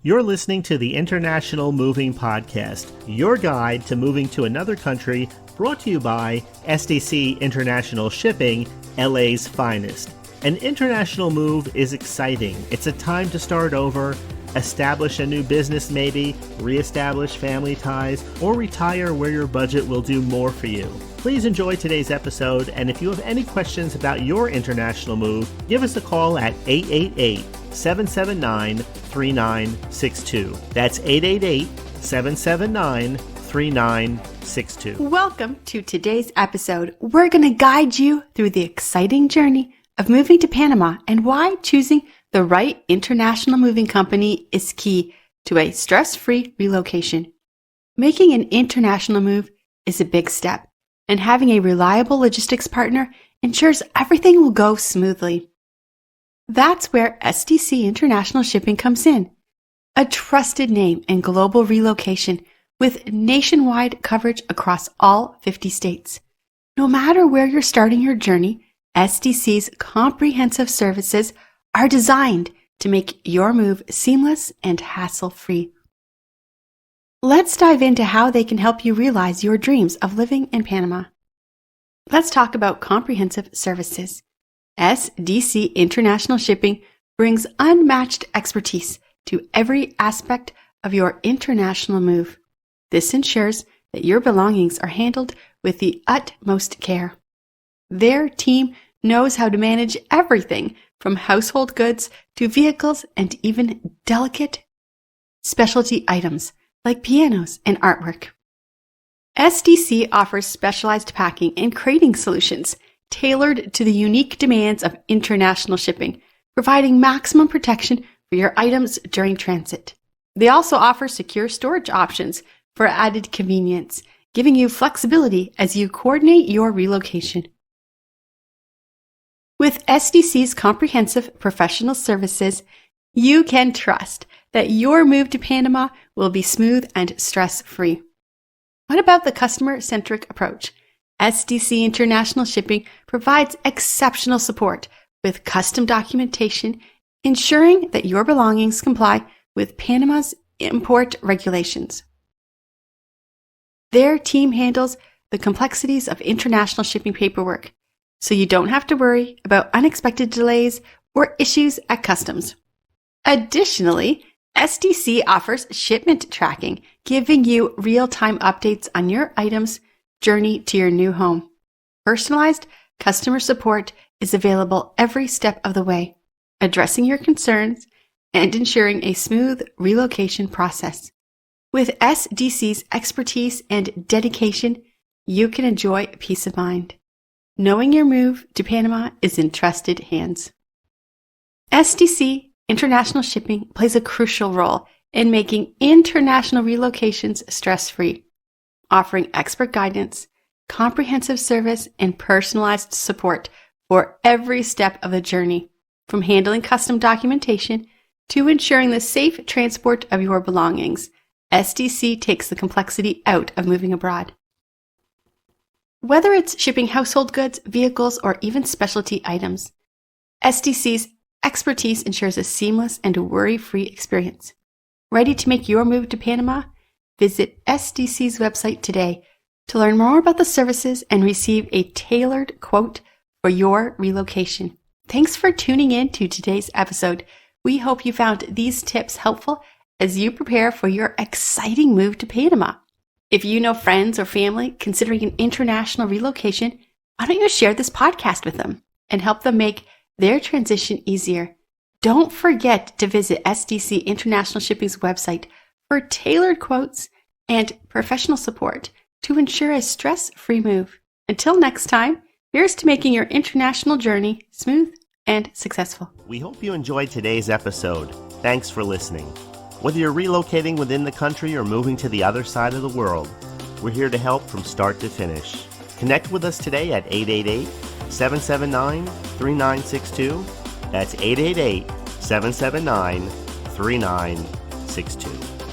You're listening to the International Moving Podcast, your guide to moving to another country, brought to you by SDC International Shipping, LA's finest. An international move is exciting. It's a time to start over, establish a new business maybe, reestablish family ties, or retire where your budget will do more for you. Please enjoy today's episode, and if you have any questions about your international move, give us a call at 888-779-3962. That's 888-779-3962. Welcome to today's episode. We're going to guide you through the exciting journey of moving to Panama and why choosing the right international moving company is key to a stress-free relocation. Making an international move is a big step, and having a reliable logistics partner ensures everything will go smoothly. That's where SDC International Shipping comes in, a trusted name in global relocation with nationwide coverage across all 50 states. No matter where you're starting your journey, SDC's comprehensive services are designed to make your move seamless and hassle-free. Let's dive into how they can help you realize your dreams of living in Panama. Let's talk about comprehensive services. SDC International Shipping brings unmatched expertise to every aspect of your international move. This ensures that your belongings are handled with the utmost care. Their team knows how to manage everything from household goods to vehicles and even delicate specialty items like pianos and artwork. SDC offers specialized packing and crating solutions tailored to the unique demands of international shipping, providing maximum protection for your items during transit. They also offer secure storage options for added convenience, giving you flexibility as you coordinate your relocation. With SDC's comprehensive professional services, you can trust that your move to Panama will be smooth and stress-free. What about the customer-centric approach? SDC International Shipping provides exceptional support with custom documentation, ensuring that your belongings comply with Panama's import regulations. Their team handles the complexities of international shipping paperwork, so you don't have to worry about unexpected delays or issues at customs. Additionally, SDC offers shipment tracking, giving you real-time updates on your items' journey to your new home. Personalized customer support is available every step of the way, addressing your concerns and ensuring a smooth relocation process. With SDC's expertise and dedication, you can enjoy peace of mind, knowing your move to Panama is in trusted hands. SDC International Shipping plays a crucial role in making international relocations stress-free, offering expert guidance, comprehensive service, and personalized support for every step of the journey, from handling custom documentation to ensuring the safe transport of your belongings. SDC takes the complexity out of moving abroad. Whether it's shipping household goods, vehicles, or even specialty items, SDC's expertise ensures a seamless and worry-free experience. Ready to make your move to Panama? Visit SDC's website today to learn more about the services and receive a tailored quote for your relocation. Thanks for tuning in to today's episode. We hope you found these tips helpful as you prepare for your exciting move to Panama. If you know friends or family considering an international relocation, why don't you share this podcast with them and help them make their transition easier? Don't forget to visit SDC International Shipping's website for tailored quotes and professional support to ensure a stress-free move. Until next time, here's to making your international journey smooth and successful. We hope you enjoyed today's episode. Thanks for listening. Whether you're relocating within the country or moving to the other side of the world, we're here to help from start to finish. Connect with us today at 888-779-3962. That's 888-779-3962.